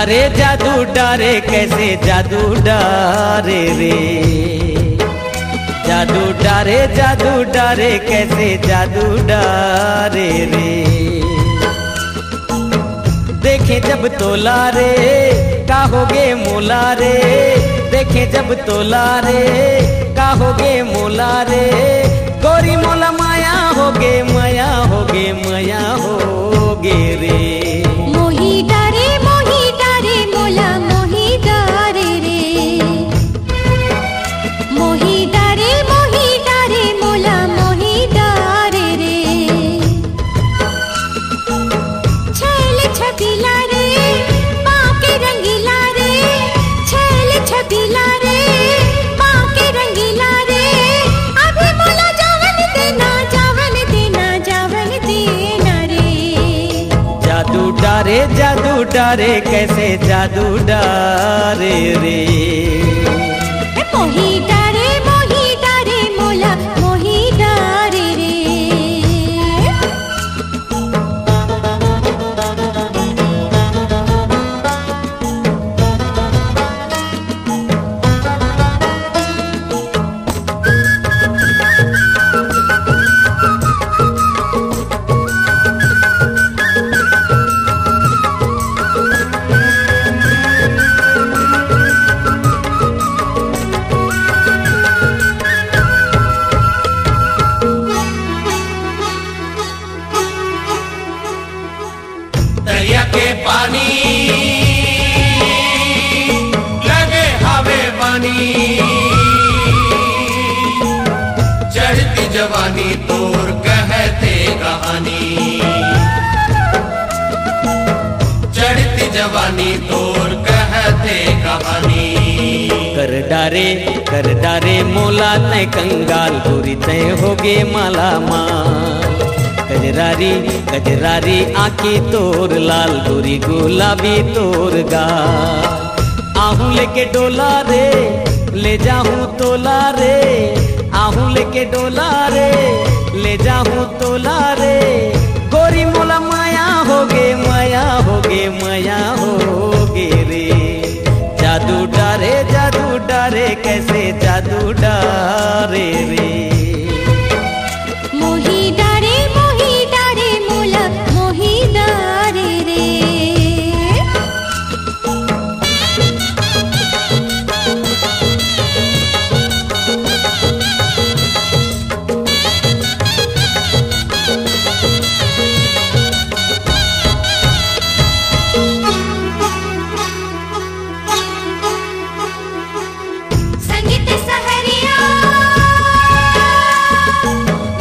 जादू डारे कैसे जादू डारे रे। जादू डारे कैसे जादू डारे रे। देखे जब तोला रे काहोगे मोला रे। देखे जब तोला रे काहोगे मोला रे। गोरी मोला माया होगे माया होगे माया होगे रे। मोही डारे मोला मोही डारे रे। मोही डारे मोला मोही डारे रे। छैल छबीला रे बाके रंगीला रे। छैल छबीला रे बाके रंगीला रे। अभी मोला जावन देना जावन देना जावन देना रे। जादू डारे कैसे जादू डारे रे। मोही डारे मोला मोही डारे रे। दरिया के पानी लगे हवे पानी। चढ़ती जवानी तोर कहते कहानी। चढ़ती जवानी तोर कहते कहानी। कर डारे मोला तय कंगाल गोरी तय होगे माला माल। कजरारी आँखी तोर लाल गोरी गुलाबी तोर गाल। आहूँ लेके डोला रे ले जाऊँ तोला रे। आहूँ लेके डोला रे ले जाऊँ तोला रे। गोरी मोला माया होगे माया होगे माया होगे रे। जादू डारे कैसे जादू डारे रे। मोही डारे मोला मोही डारे रे। संगीत सहरिया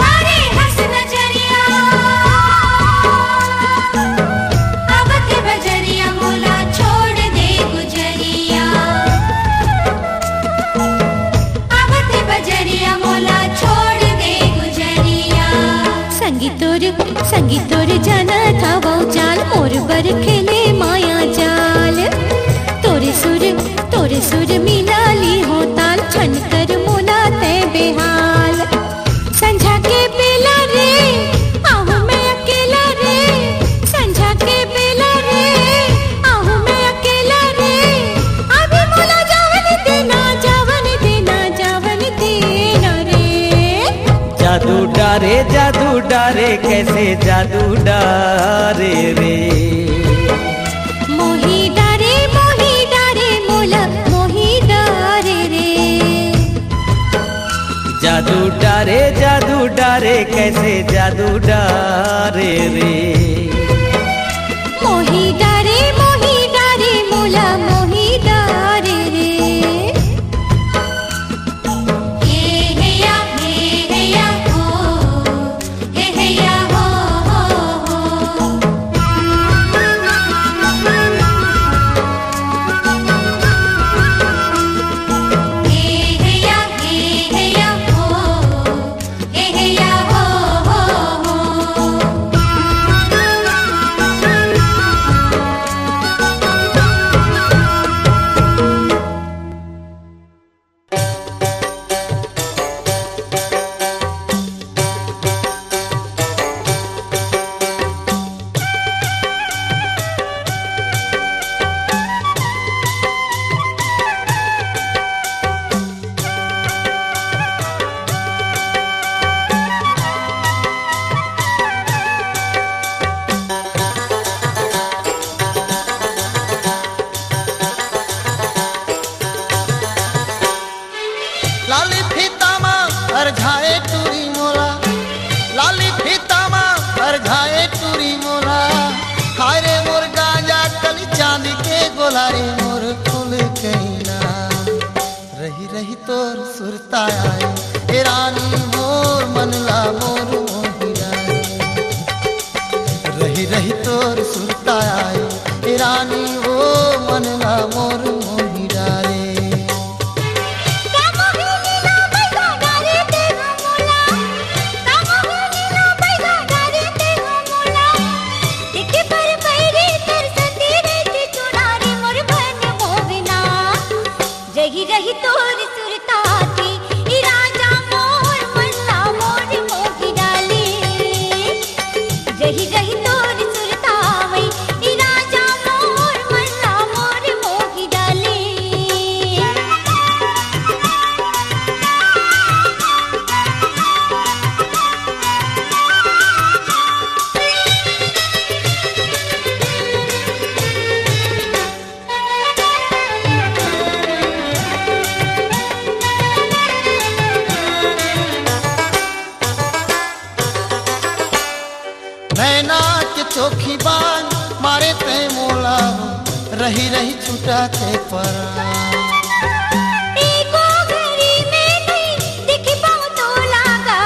मारे हंस नजरिया। आवत बजरिया मोला छोड़ दे गुजरिया। आवत बजरिया मोला छोड़ दे गुजरिया। संगीतोर जाना था वो जाल मोर बर खेले माया जाल। तोरे सुर मिलाली हो ताल छन कर मोला ते बेहाल। संझा के बेला रे आहूँ मैं अकेला रे। संझा के बेला रे आहूँ मैं अकेला रे। अभी मोला जावन देना जावन देना जावन देना रे। जादू डारे कैसे जादू डारे रे। मोही डारे मोला मोही डारे रे। जादू डारे कैसे जादू डारे रे। मोही डारे मोला मोही डारे रे। हे या हो हे या हो हो। हे या हो हे या हो हो। झाए टूरी मोला लाली फीतामा हर घाए टूरी मोला हाय रे मोर गांजा कली चांदी के गोला रे मोर फूल कहना रही रही तोर सुरता आए ए रानी मोर मनला मोर मोहिरा रही रही तोर सुरता आए ए रानी ओ मनला मोर मोहिरा रे रही तोर सुरता की ई राजा मोर मल्ला मोर मोही डाली रही रही तोर सुरता वही ई राजा मोर मल्ला मोर मोही डाली नैना के चोखी बान मारे ते मोला रही रही छूटा ते परा एको घड़ी में नहीं दिखी पाऊं तो लागा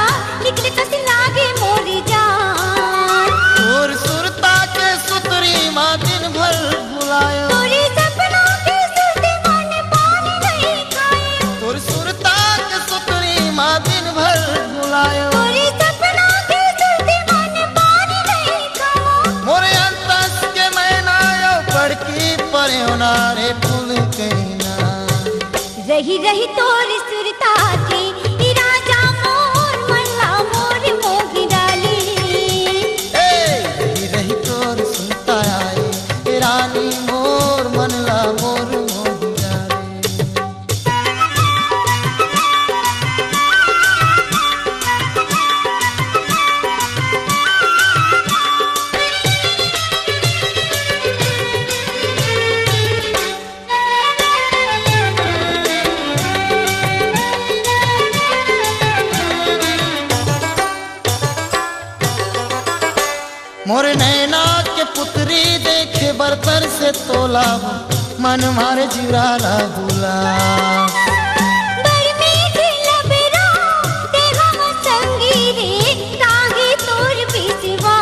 निकले कस लागे मोरी जान और सुरता के सुतरी माँ दिन भर बुलायो तोरी सपनों के सुरते मन पानी नहीं खाए और सुरता के सुतरी माँ दिन भर बुलायो तोरी सपनों के सुरते मन पानी नहीं खाओ मोरे अंतस के मैना यो पड़की परियोना रे फूल कहना रही रही तोरी सुरता की ई राजा मोर मल्ला मोर मोही डाली रही रही तोर सुनता आए ए रानी मोर मनला मोर मोहिरा रे मोरे नैना के पुत्री देखे बरतर से तोला मन मारे जिराला बुला बड़ मीठी लबरा ते हम संगी रे तागे तोर बिसवा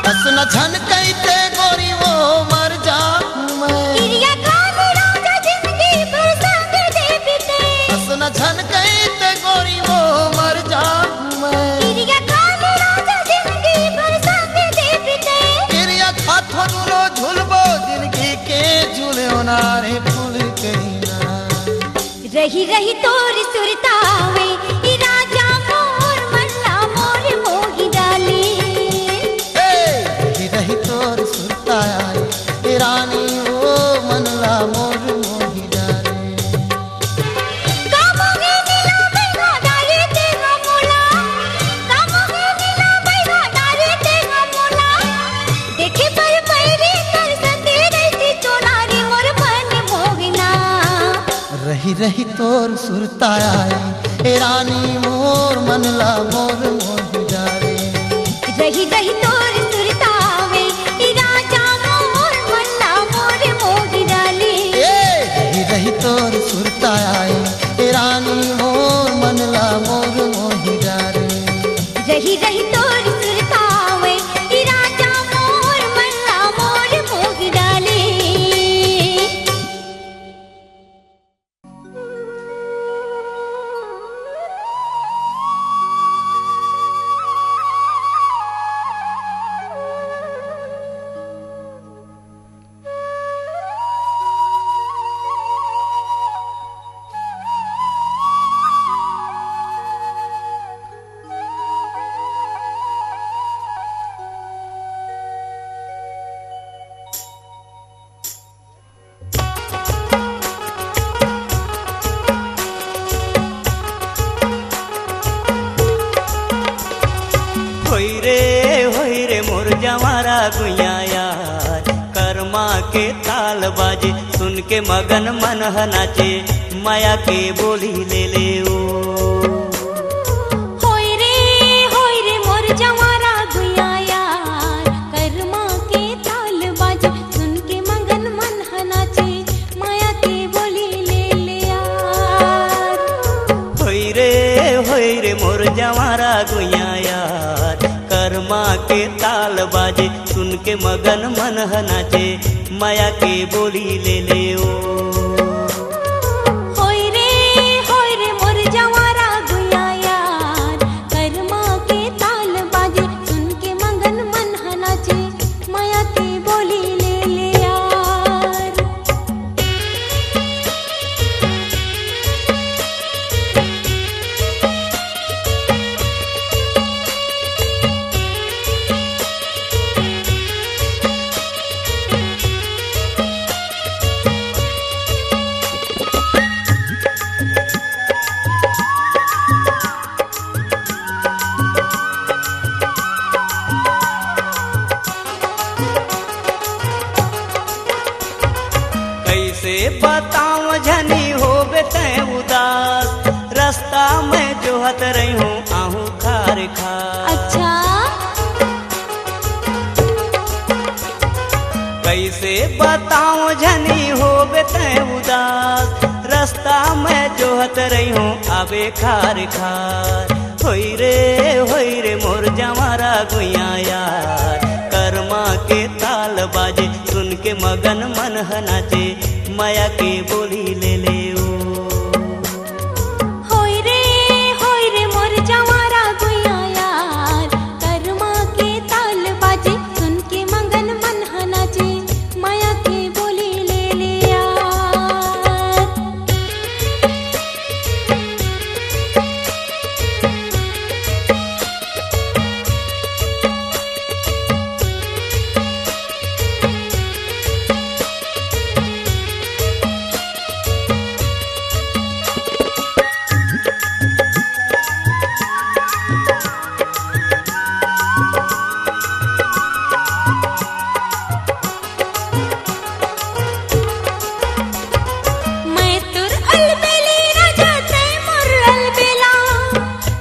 हसन झन कहते गोरी वो मर जाऊं मैं किरिया खान राजा जिंदगी भर संग दे बिते हसन झन कहते गोरी वो मर जाऊं मैं किरिया खान राजा जिंदगी भर संग दे बिते गिरिया खाथो दुलो झुलबो जिंदगी के झूले नारे फूल कहना रही रही तोर सुरता में ई राजा मोर मल्ला मोर मोही डाली रही रही तोर सुरता आए ए रानी ओ मनला मोर मोहिरा रे कामोगे नीला बैगा डाले तेगा मोला कामोगे नीला बैगा डाले तेगा मोला देखे पर पैरी कर संदे रहती चोनारी मोर मन मोगना रही रही तोर सुरता आए ए रानी मोर मनला मोर मोहिरा रे रही रही तोर सुरता में ई राजा मोर मल्ला मोर मोगी डाली रही रही तोर सुरता आए ए रानी मोर मनला मोर मोहिरा रे रही रही तोर सुरता में ई राजा मोर मल्ला मोर मोगी डाली गुइया यार कर्मा के ताल बाजे सुन के मगन मन नाचे माया के बोली ले ले ओ जवारा गुया यार कर्मा के ताल बाजे सुन के मगन मन हनाचे माया के बोली ले ले यार। होई रे मोर जवारा गुया यार कर्मा के ताल बाजे सुन के मगन मन हनाचे माया के बोली ले ले ओ। होई रे मोर जवारा गुया यार कर्मा के ताल बाजे सुन के मगन मन हनाचे माया के बोली ले ले यार। कैसे बताऊं झनी होबे तै उदास रास्ता में जोहत रही हूँ आहू खार खार। अच्छा कैसे बताऊं झनी होबे तै उदास रास्ता में जोहत रही हूँ आबे खार खार। होई रे मोर जवारा गुया यार कर्मा के ताल बाजे सुन के मगन मन हनाचे माया के बोली ले ले ओ। होई रे मोर जवारा गुया यार कर्मा के ताल बाजे सुन के मगन मन हनाचे माया के बोली ले ले यार। मैं तुर अलबेली राजा तै मोर अलबेला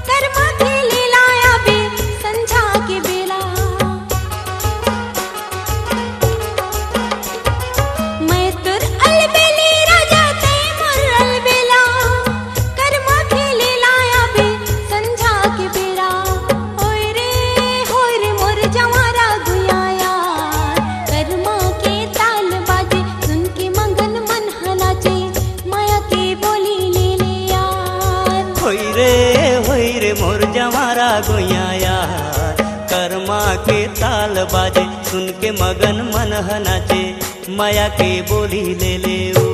कर्मा के लीला आबे संझा के बेला। मैं तुर अलबेली राजा तै मोर अलबेला कर्मा के लीला आबे संझा के बेला। होई रे मोर जवारा गुया यार कर्मा के ताल बाजे सुन के मगन मन हनाचे माया के बोली ले ले यार। होई रे मोर जवारा गुया यार कर्मा के ताल बाजे सुन के मगन मन हनाचे माया के बोली ले ले ओ।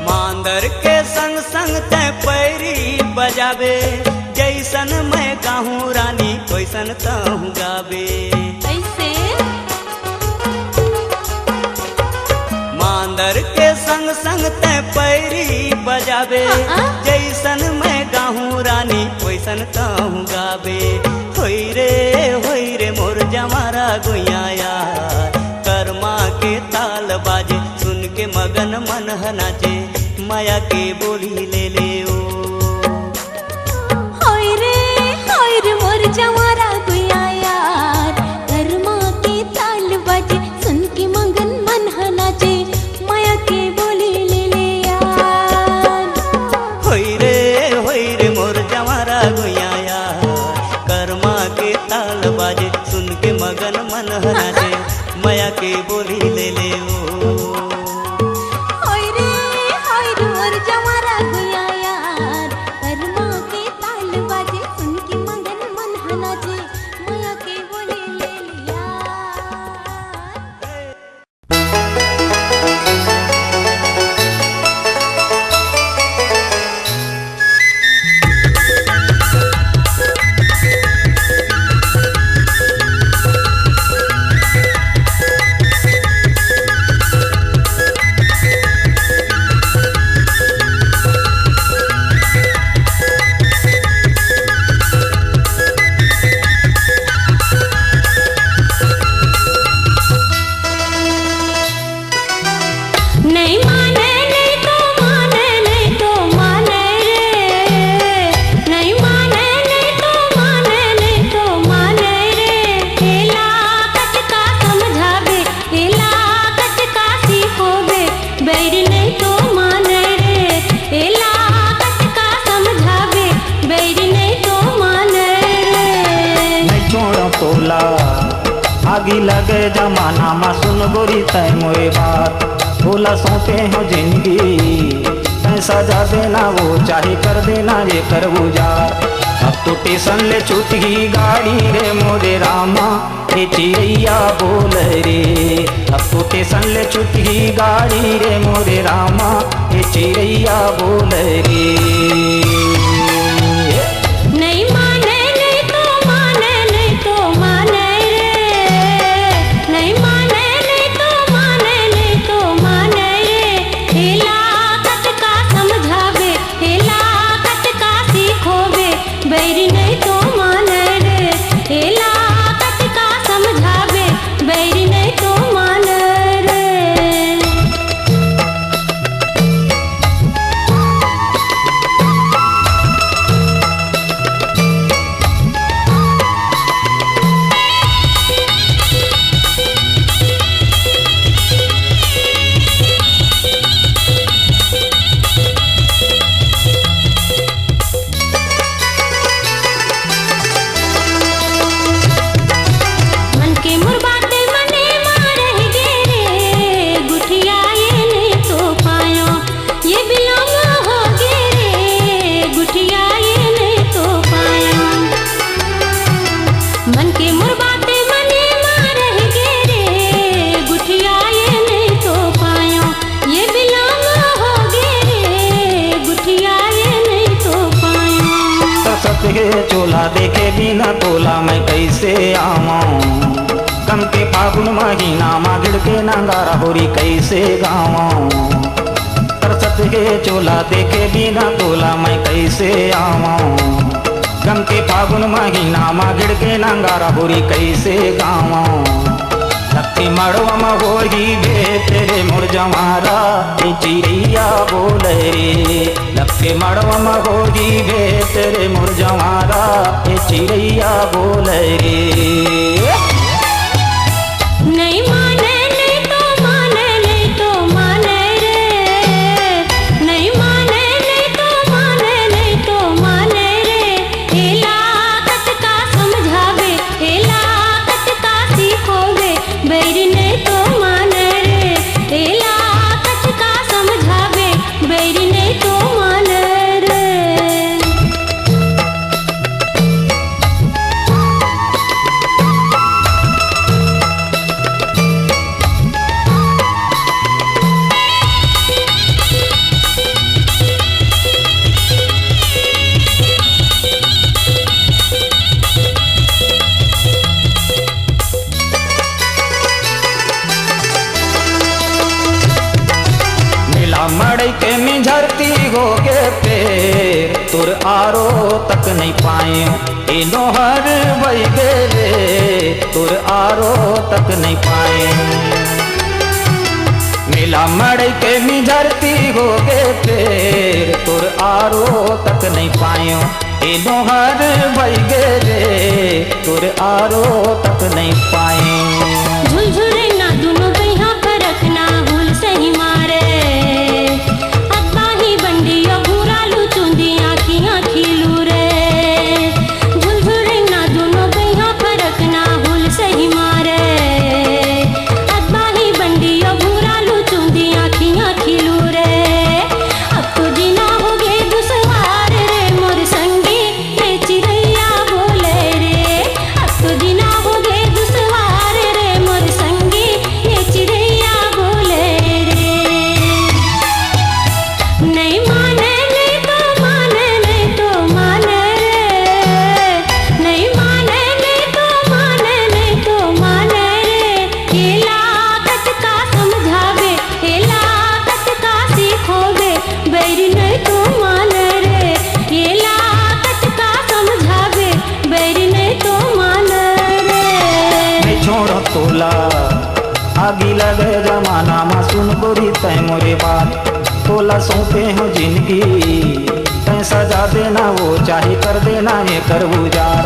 मांदर के संग संग तै पैरी बजाबे जैसन मैं गाहूँ रानी वैसन तहूँ गाबे। ऐसे मांदर के संग संग तै पैरी बजाबे जैसन मैं गाहूँ रानी वैसन तहूँ गाबे। होई रे मोर जवारा गुया यार कर्मा के ताल बाजे सुन के मगन मन हनाचे माया के बोली ले ले ओ। होई रे मोर जवारा गुया यार कर्मा के ताल बाजे सुन के मगन मन हनाचे माया के बोली ले ले यार। होई रे मोर जवारा गुया यार कर्मा के ताल बाजे सुन के मगन मन हनाचे माया के बोली ले ले ओ। होई रे मोर जवारा गुया यार कर्मा के ताल बाजे सुन के मगन मन हनाचे माया के बोली ले ले यार। लगे जमाना मा सुन गोरी तय मोरे बात, तोला सौंपे हो जिंदगी पैसा जा देना वो चाहे कर देना ये कर गुजार। अब तो टेशन ले छूट गई गाड़ी रे मोरे रामा, ये चिड़ैया बोल रे। अब तो टेशन ले छूट गई गाड़ी रे मोरे रामा, ये चिड़ैया बोल रे। नहीं माने नहीं तो माने नहीं तो माने रे, नहीं माने नहीं तो माने नहीं तो माने रे। हेला कत का समझावे, हेला कत का सीखोवे, बैरी नहीं तो माने रे। हेला कत का समझावे, बैरी नहीं तो माने रे। मन के मुरबाते मने मारह गे रे, गुठिया ये नहीं तो पायो, ये बिलोंग हो गे रे, गुठिया ये नहीं तो पायो। मन के मुरबाते मने मारह गे रे, गुठिया ये नहीं तो पायो, ये बिलोंग हो गे रे, गुठिया ये नहीं तो पायो। सत के चोला देखे बिना तोला मैं कैसे आवाऊं, गम के फागुन महीना मा गिड़ के नंगारा होरी कैसे गावाऊं। तरसत के चोला देखे बिना तोला मैं कैसे आवाऊं, गम के फागुन महीना मा गिड़ के नंगारा होरी कैसे गावाऊं। लक्की मड़वा में होरी बे तेरे मुरझमारा, ये चिड़ैया बोल रे। लक्की मड़वा में होरी बे तेरे मुरझमारा, ये चिड़ैया बोल रे। नहीं माने नहीं तो माने नहीं तो माने रे, नहीं माने नहीं तो माने नहीं तो माने रे। हेला कत का समझावे, हेला कत का सीखोवे, बैरी नहीं तो माने रे। हेला कत का समझावे, बैरी नहीं तो माने रे। मिला मड़ई के मिझरती हो गे पेर, तुर आरो तक नहीं पाए ए नोहर बई गे रे, तुर आरो तक नहीं पाए। मिला मड़ई के मिझरती हो गे पेर, तुर आरो तक नहीं पाए ए नोहर बई गे रे, तुर आरो तक नहीं पाए। झुलझुले ना दोनों बहिया फरक ना हुल सही मारे, अब्बा ही बंडियो घुरालू चुंदी आखियां खिलू रे। झुलझुले ना दोनों बहिया फरक ना हुल सही मारे, अब्बा ही बंडियो घुरालू चुंदी आखियां खिलू रे। अब तो जीना हो गे दुसवार रे मोर संगी, ये चिड़ैया बोले रे। अब तो जीना हो गे दुसवार रे मोर संगी, ये चिड़ैया बोले रे। नहीं माने नहीं तो माने नहीं तो माने रे, नहीं माने नहीं तो माने नहीं तो माने रे। हेला कत का समझावे, हेला कत का सीखोवे, बैरी नहीं तो माने रे। हेला कत का समझावे, बैरी नहीं तो माने रे। मैं छोड़ तोला आगी लगे जमाना मा सुन गोरी तय मोरे बात, तोला सौंपे हो जिंदगी पैसा जा देना वो चाहे कर देना ये कर गुजार।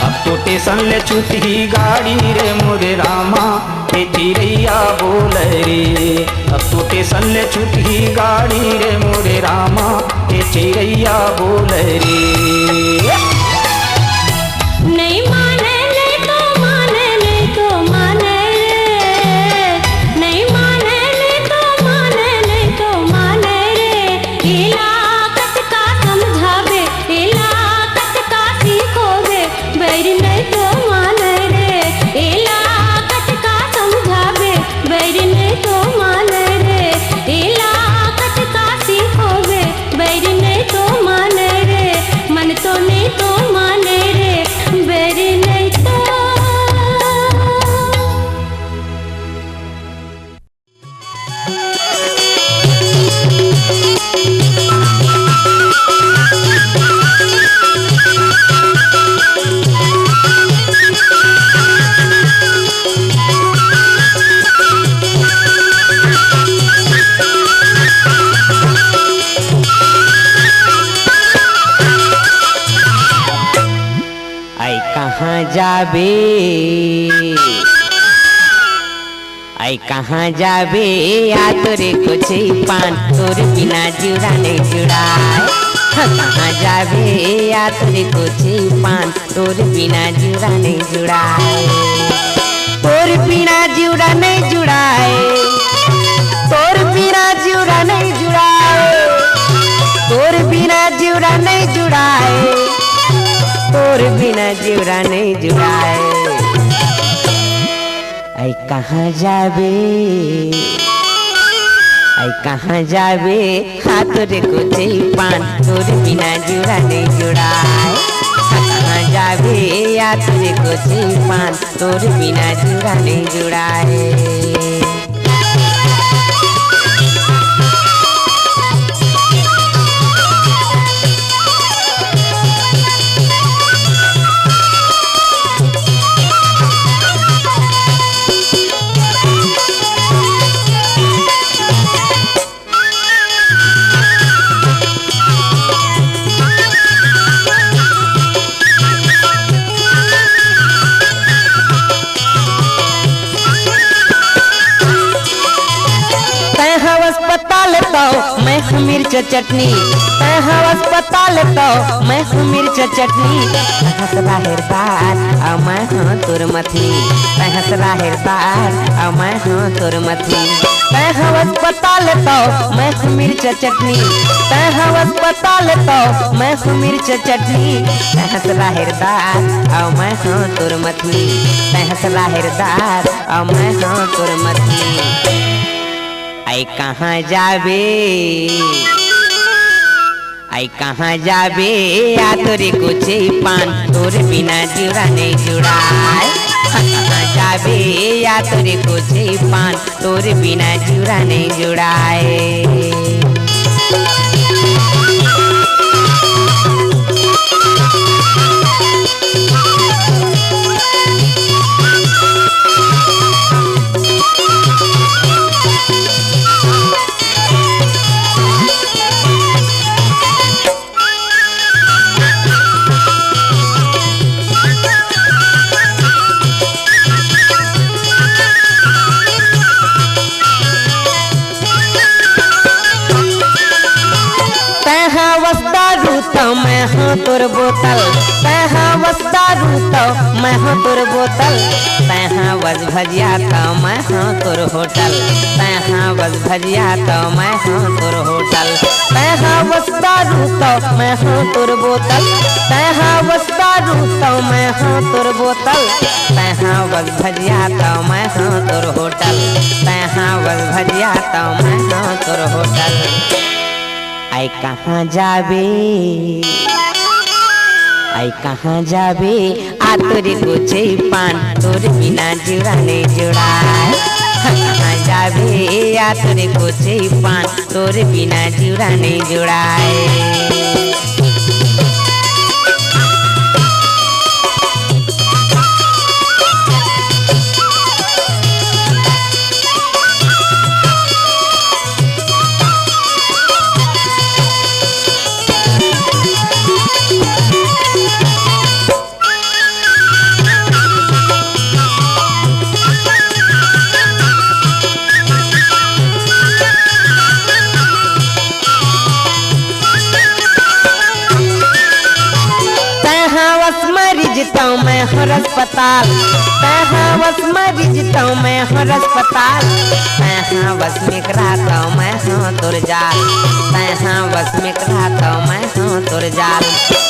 अब तो टेशन ले छूट गई गाड़ी रे मोरे रामा, ये चिड़ैया बोल रे। अब तो टेशन ले छूट गई गाड़ी रे मोरे रामा, ये चिड़ैया बोल रे। नहीं माने नहीं तो माने नहीं तो माने रे, जाबे आई कहाँ जाबे आ तोरे कुछ पान तोर बिना जुड़ा नहीं जुड़ाए कहाँ जाबे आ तोरे कुछ पान तोर बिना जुड़ा नहीं जुड़ाए तोर बिना जुड़ा नहीं जुड़ाए तोर बिना जुड़ा नहीं जुड़ाए तोर बिना जुड़ा नहीं जुड़ाए तोर बिना जुड़ा नहीं जुड़ाए आई कहाँ जाबे आई कहाँ जाबे हाथ रे कुछ पान तोर बिना जुड़ा नहीं जुड़ाए कहाँ जाबे हाथ रे कुछ पान तोर बिना जुड़ा नहीं जुड़ाए अस्पताल तो मैं हूँ मिर्च चटनी अस्पताल तो मैं हूँ मिर्च चटनी हंसला हिरदार और मैं हूँ तुर मथी हंसला हिरदार और मैं हूँ तुर मथी अस्पताल तो मैं हूँ मिर्च चटनी अस्पताल तो मैं हूँ मिर्च चटनी हंसला हिरदार और मैं हूँ तुर मथी हंसला हिरदार और मैं हूँ तुर मथी आई कहाँ जाबे आई कहाँ जाबे आ तोरे कुछ पान तोर बिना जुड़ा नहीं जुड़ाए कहाँ जाबे आ तोरे कुछ पान तोर बिना जुड़ा नहीं जुड़ाए मैं हूँ तोर बोतल तहाँ बस दारू तो मैं हूँ तोर बोतल तहाँ बस भजिया तो मैं हूँ तोर होटल तहाँ बस भजिया तो मैं हूँ तोर होटल तहाँ बस दारू तो मैं हूँ तोर बोतल तहाँ बस दारू तो मैं हूँ तोर बोतल तहाँ बस भजिया तो मैं हूँ तोर होटल तहाँ बस भजिया तो मैं हूँ तोर होटल आई कहाँ जाबे आई कहाँ जाबे आ तोरे कुछ पान तोर बिना जुड़ा नहीं जुड़ाए कहाँ जाबे आ तोरे कुछ पान तोर बिना जुड़ा नहीं जुड़ाए मैं हूँ अस्पताल तहाँ बस मरीज तो मैं हूँ अस्पताल तहाँ बस में कराता मैं हूँ तोर जाल तहाँ बस में कराता मैं हूँ तोर जाल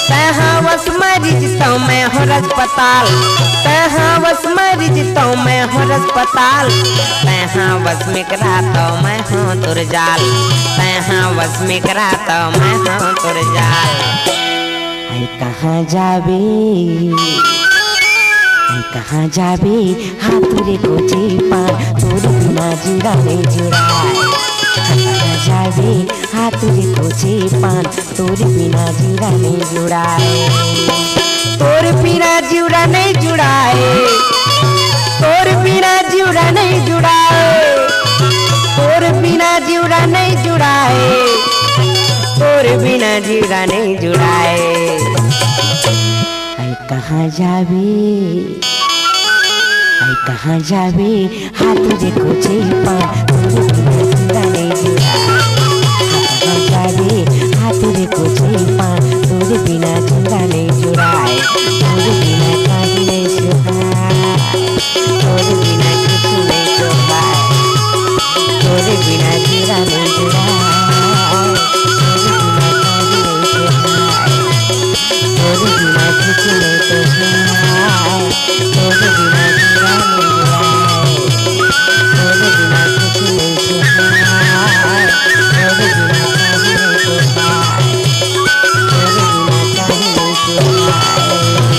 तहाँ बस मरीज तो मैं हूँ अस्पताल तहाँ बस मरीज तो मैं हूँ अस्पताल तहाँ बस में कराता मैं हूँ तोर जाल तहाँ बस में कराता मैं हूँ तोर जाल आई कहाँ जाबे आई कहाँ जाबे हाथ रे कोचे पान तोर बिना जुड़ा नहीं जुड़ाए कहाँ जाबे हाथ रे कोचे पान तोर बिना जुड़ा नहीं जुड़ाए तोर बिना जुड़ा नहीं जुड़ाए तोर बिना जुड़ा नहीं जुड़ाए तोर बिना जुड़ा नहीं जुड़ाए तोर बिना जुड़ा नहीं जुड़ाए आई कहाँ जावे आई कहाँ जावे हाथ देखो चेपा नहीं जुड़ा कहाँ जावे हाथ देखो चेपा तोरे बिना जिंदा नहीं जुड़ाए तोरे बिना कहीं नहीं सुहाए तोरे बिना कुछ नहीं सुहाए तोरे बिना जीरा नहीं जुड़ाए तोरे बिना कहीं नहीं सुहाए तोरे बिना कुछ नहीं सुहाए तोरे बिना जीरा नहीं जुड़ाए तोरे बिना कुछ नहीं सुहाए तोरे बिना कहीं नहीं सुहाए तोरे बिना कहीं नहीं सुहाए।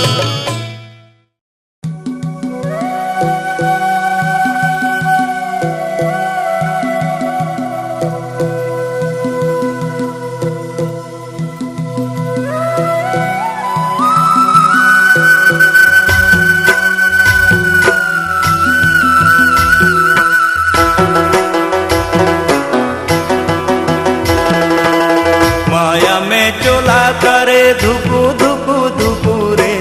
माया में चोला करे धुकु धुकु धुकु रे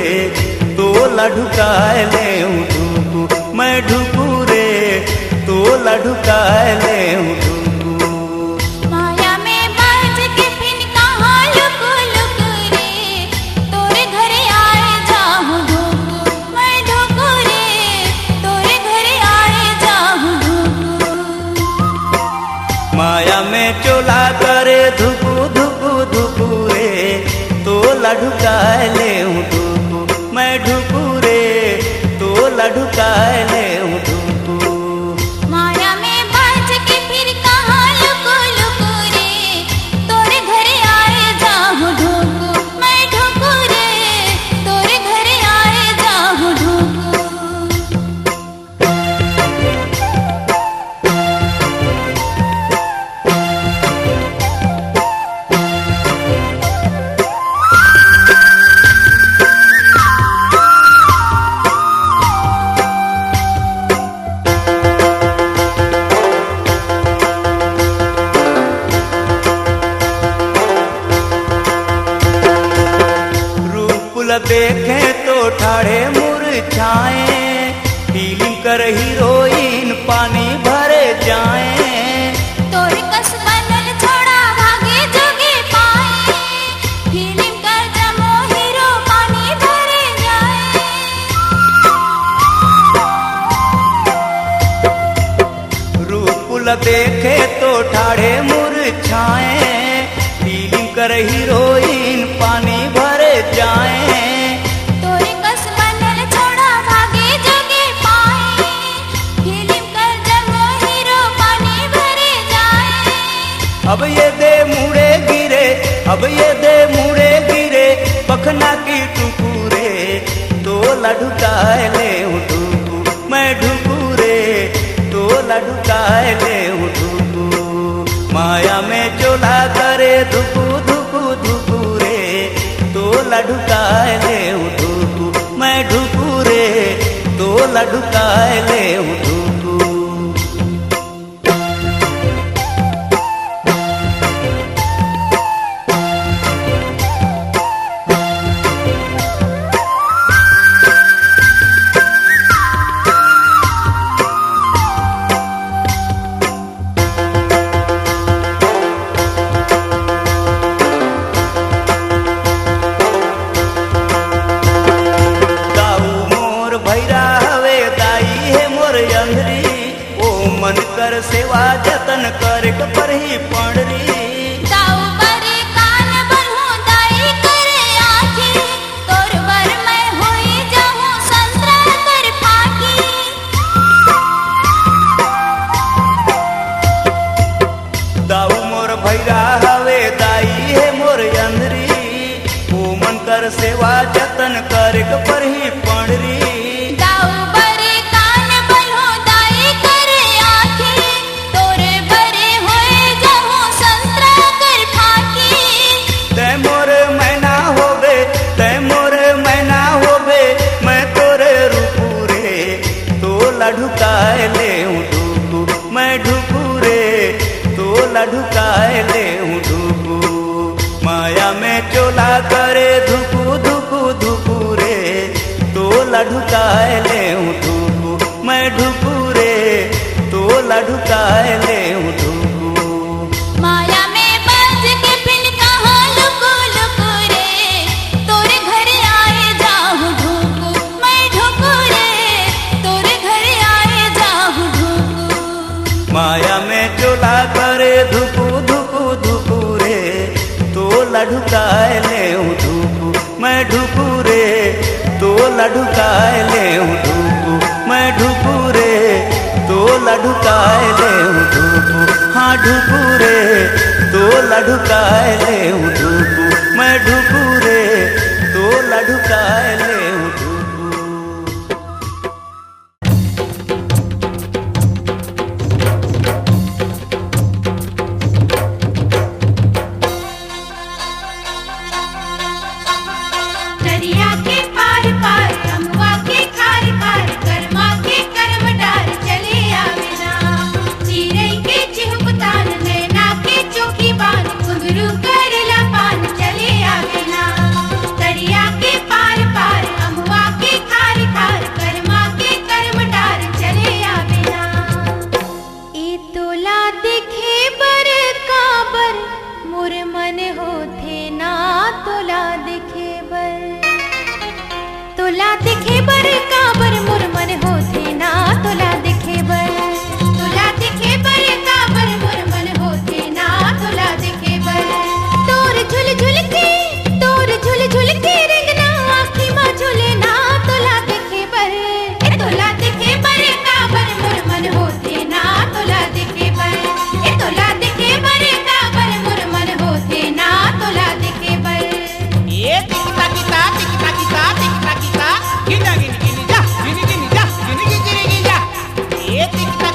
तोला ढुकाए ले धुकु मैं ढुकु रे तोला ढुकाए ले धुकु माया में बाज के फिर कहाँ लुक लुक रे तोरे घरे आए जाऊं धुकु मैं धुकु रे तोरे घरे आए जाऊं धुकु माया में चोला करे धुकु धुकु धुकु रे तोला ढुकाए ले धुकु मैं ढुकु रे तोला ढुकाए ले धुकु माया में बाज के फिर कहाँ लुक लुक रे तोरे घरे आए जाऊं धुकु मैं धुकु रे तोरे घरे आए जाऊं धुकु देखे तो ठाड़े मुरझाए फीलिंग कर हीरोइन पानी भरे जाए तोरे कस बनल छोड़ा भागे जोगे पाए फिल्म कर जमो हीरो पानी भरे जाए रूपुल देखे तो ठाड़े मुरझाए फीलिंग कर हीरोइन पानी भरे जाए तोरे कस बनल छोड़ा भागे जोगे पाए फिल्म कर जमो हीरो पानी भरे जाए अब ये दे मुड़े गिरे अब ये दे मुड़े गिरे पखना की टुकुरे तो लढुकाए ले टुकु मैं ढुकू रे तो लढुकाए ले टुकु माया में चोला करे धुकु धुकु धुकु रे तो लढुकाए ले टुकु मैं ढुकू रे तो लढुकाए ले टुकु सेवा जतन कर पर ही पड़री दाऊ बरे कान बनहु दाई करे आखी तोर बर मैं होई जाऊं संतरा कर फाकी दाऊ मोर भैरा हवे दाई है मोर अंधरी ओ मन कर सेवा जतन कर पर ही पड़री ढुकाए ले ढुकू मैं ढुकू रे तो लढुकाए ले ढुकू माया में चोला करे धुकू धुकू धुकू रे तोला ढुकाए ले ढुकू मैं ढुकू रे तोला ढुकाए ले ढुकू माया में बज के फिर कहाँ लुको लुको रे तोरे घर आए जाऊं ढुकू मैं ढुकू रे तोरे घर आए जाऊं ढुकू माया में चोला करे धुकू धुकू धुकू रे तोला ढुकाए ले ढुकू मैं ढुकू रे तोला ढुकाए ले ढुकू मैं ढुकू रे तोला ढुकाए ले ढुकू हाँ ढुकू रे तोला ढुकाए ले ढुकू मैं ढुकू रे तोला ढुकाए ले ढुकू दरिया के पार पार अमुआ के खार खार कर्मा के कर्म डार चले आवेना चिरई के चिहुकतान नैना के चोखी बान घुंघरू करला पान चले आवेना दरिया के पार पार अमुआ के खार खार कर्मा के कर्म डार चले आवेना ए तोला दिखे बर काबर मोर मन होथे ना तोला दिखे बर तोला दिखे बर काबर मोर मन होथे ना तोला दिखे बर तोला दिखे बर काबर मोर मन होथे ना तोला दिखे बर तोर झुल झुल के रंगना आँखी माँ झूले ना तोला दिखे बर ए तोला दिखे बर काबर मोर मन होथे ना तोला दिखे बर ए तोला दिखे बर काबर मोर मन होथे ना तोला दिखे बर ये टिकटा किता टिकटा किता टिकटा किता गिना गिनी गिनी जा गिनी गिनी जा गिनी गिनी गिनी जा ये टिकटा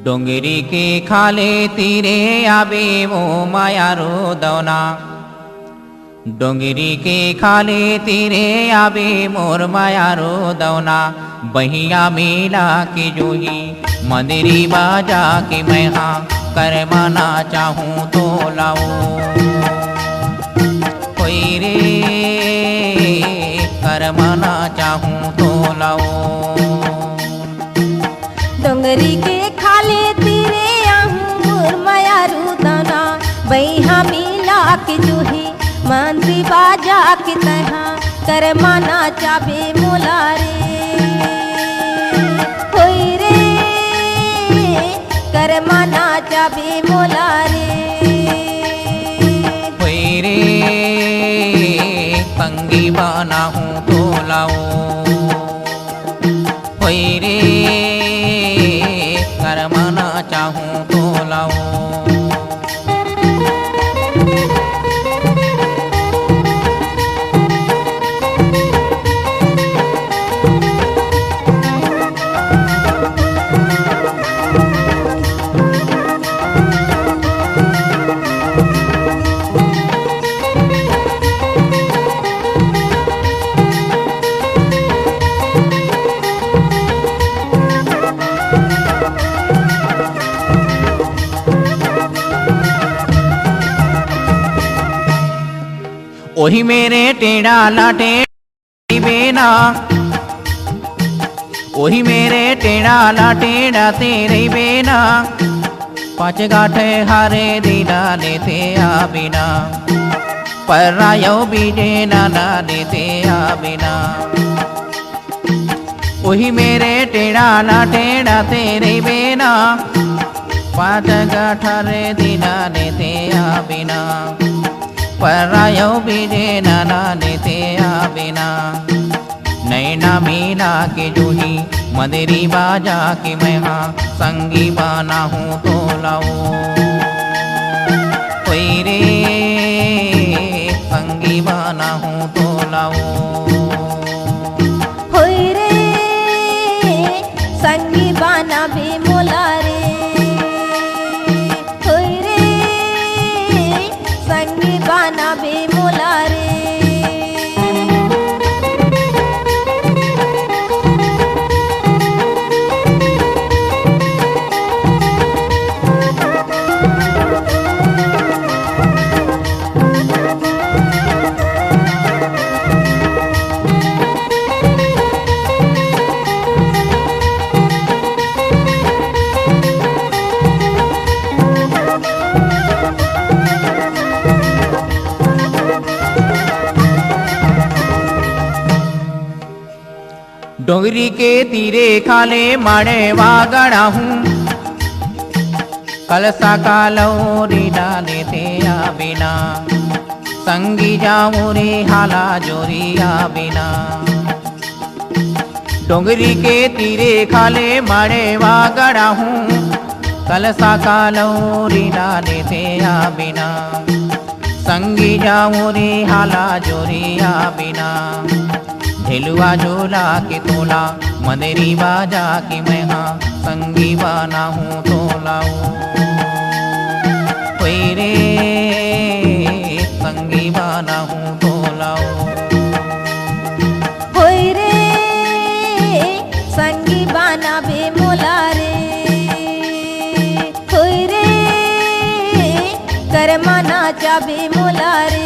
डोंगरी के खाले तीरे आबे वो मायारो दौना डोंगरी के खाले तीरे आबे मोर मायारो दौना बहिया मेला के जोही मंदिरी बाजा के मैं हाँ कर माना चाहूँ तो लाओ कोई रे कर माना चाहूँ तो लाओ डोंगरी के खाले तीरे आहूँ मोर मायारू दाना बैहा मिला के जोही मंत्री बाजा के तहा कर माना चाबे मोला रे होई रे कर माना चाबे मोला रे होई रे पंगी बाना हूँ तो लाओ होई रे कर माना चाहूँ तो लाओ ओही मेरे टेढ़ा लाटे बेना ओही मेरे टेढ़ा लाटेड़ा तेरे बेना पाँच गाठे हारे दीना लेते आ बिना पर रायो बीजे नाना लेते आ बिना ओही मेरे टेढ़ा लाटेड़ा तेरे बेना पाँच गाठे दीना लेते आ बिना परायो बीजे नाना लेते आ बिना नैना मीना के जूही मंदिरी बाजा की मैं हाँ संगी बाना हूँ तो लाओ कोई रे संगी बाना हूँ तो लाओ होई रे संगी बाना भी मोला रे होई रे संगी बाना भी मोला रे डोंगरी के तीरे खाले माड़े वागड़ा हूँ कलसा कालोरी डालेते आ बिना संगी जाऊँ रे हाला जोरी आ बिना डोंगरी के तीरे खाले माड़े वागड़ा हूँ कलसा कालोरी डालेते आ बिना संगी जाऊँ रे हाला जोरी आ बिना झेलुआ झोला के तोला मंदिरी बाजा की मैं हाँ संगी बाना हूँ तो लाओ कोई रे संगी बाना हूँ तो लाओ होई रे संगी बाना भी मोला रे होई रे कर माना चाबे मोला रे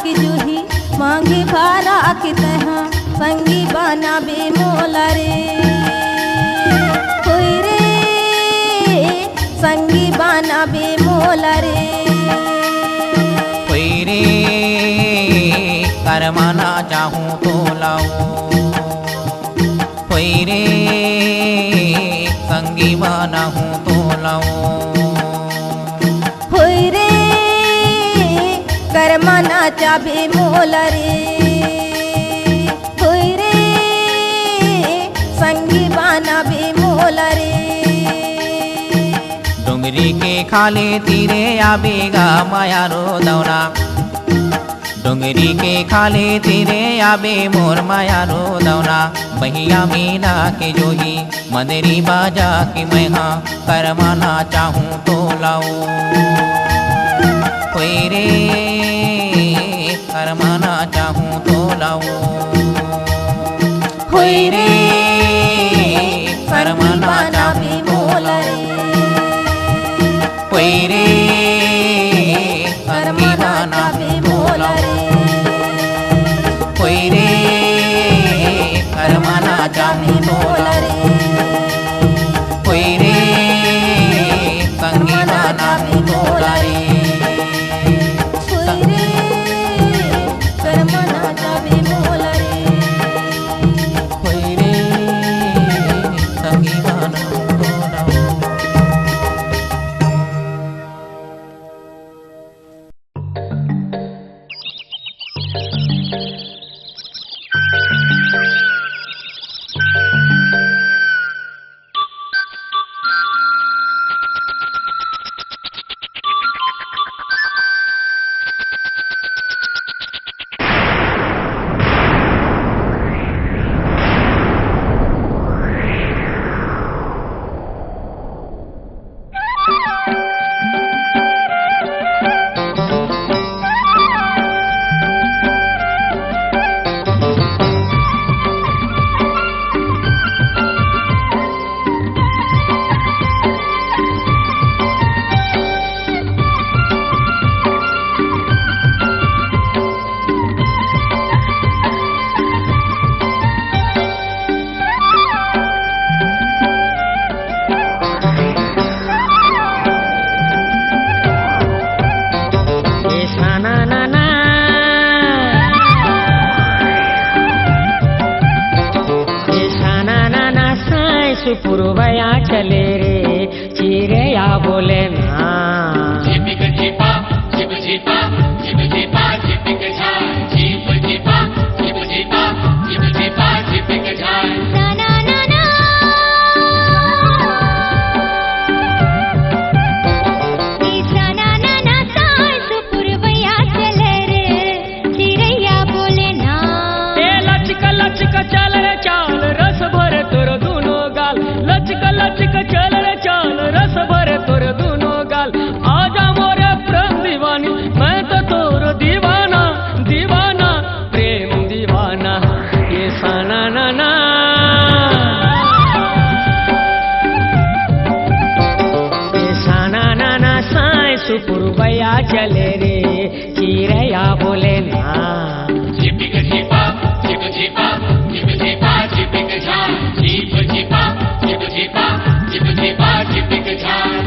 की जूही मांगे भारा की तहा संगी बना बे मोला रे होई रे संगी बना बे मोला रे कोई रे करमाना चाहूँ तो लाऊं कोई रे संगी बना हूँ तो लाऊं होई रे करमाना चाबे मोला रे होई रे संगी बना बे मोला रे डोंगरी के खाले तीरे आबेगा माया रो दौना डोंगरी के खाले तीरे आबे मोर माया रो दौना बहिया मीना के जोही मदरी बाजा की मैं हाँ करमाना चाहूँ तो लाऊं कोई रे करमाना चाहूँ तो लाऊं होई रे करमाना चाबे मोला रे कोई रे करमाना चाबे मोला रे कोई रे करमाना चाहूँ तो मोला रे कोई रे संगी बना तो रे होई रे करमाना चाबे मोला रे कोई रे संगी बना तो पुरवया चले रे चिड़ैया बोले ना झिपिक झिपा झिप झिपा झिप झिपा झिपिक झाल झिप झिपा झिप झिपा झिप झिपा झिपिक झाल ना ना ना ना ईसा ना ना ना सास पुरवया चले रे चिड़ैया बोले ना ए लचक लचक चल रे चाल रस भरे तोर दूनो गाल लचक लचक चल रे चाल रस भरे तोर दूनो गाल आजा मोरे प्रेम दीवानी मैं तो तोर दीवाना दीवाना प्रेम दीवाना ये साना ना ना ये साना ना ना साई सुपुरवया चले रे चिड़ैया बोले ना झिपिक झिपा झिप झिपा झिप झिपा झिपिक झाल झिप झिपा झिप झिपा झिप झिपा झिपिक झाल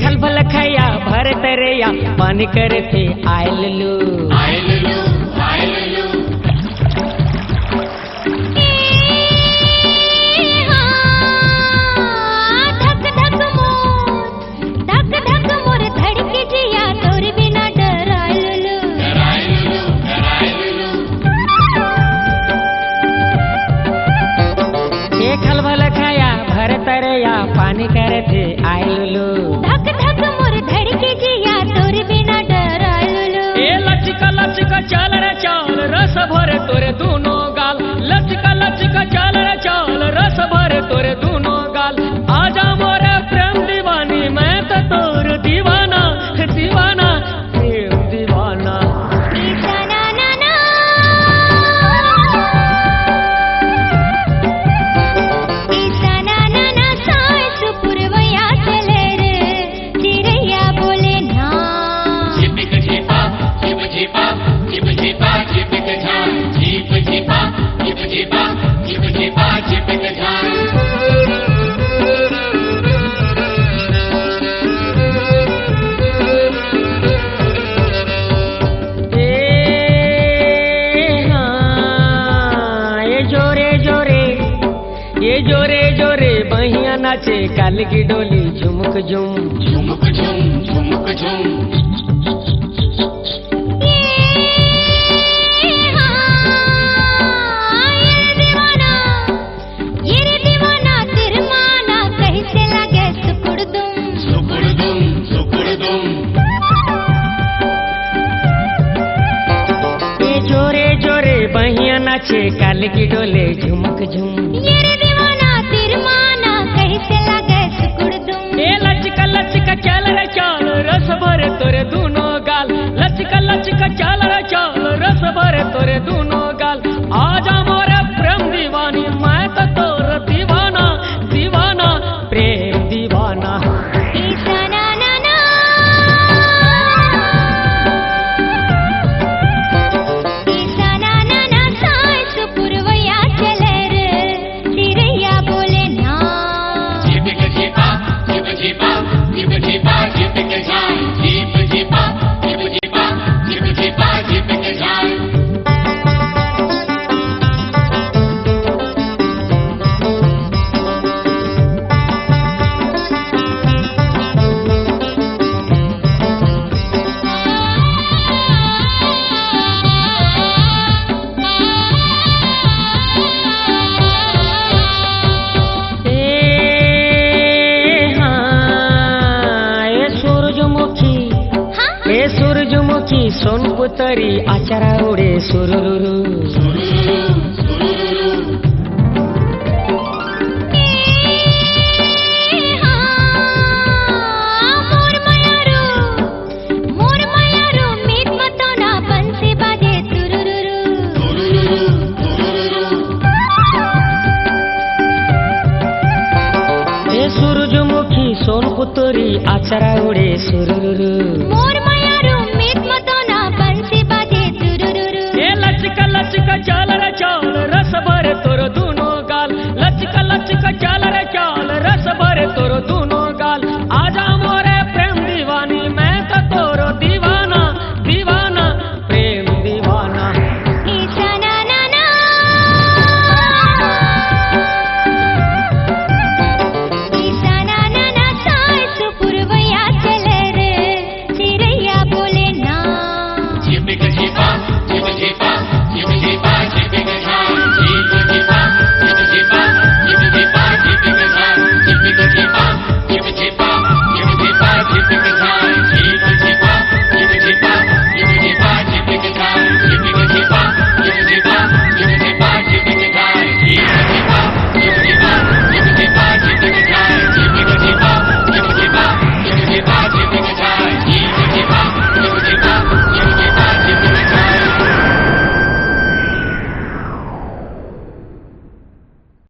खलबल खैया भर तरैया पानी करे थे आय ललू आय ललू आय ललू धक धक मोर धड़के जिया तोर बिना डरायलू डराय ललू डराय ललू ए खलबल खैया भर तरैया पानी करे थे आय ललू धक धक मोर धड़के जिया तोर बिना डरायलू ए लचक लचक नाचे काल की डोली झुमक झुम झुमुक झुम झुमुक झुम ये रे दीवाना तिरमाना कैसे लगे सुकुड़दुम सुकुड़दुम सुकुड़दुम ये जोरे जोरे बहिया नाचे काल की डोले झुमक झुम ये रे दीवाना तिरमाना कैसे लगे सुकुड़दुम ए लचका लचका चल रे चल रस भरे तोरे दूनो गाल लचका लचका चल रे चल रस भरे तोरे दूनो गाल आजा मोरे प्रेम दीवानी मैं तो तोर दीवाना दीवाना प्रेम दीवाना ईसा ना ना ना ईसा ना ना ना साय सुपुरवया चले रे चिड़ैया बोले ना झिपक झिपा झिप झिपा झिप झिपा झिपक झाल झिप झिपा झिप झिपा झिप झिपा झिपक झाल ए सूरजमुखी सोनपुतरी आचारा उडे सुरुरुरु मोर मयारो मीत मतोना बंसी बाजे तुरुरुरु ए सूरजमुखी सोनपुतरी आचारा उडे सुरुरु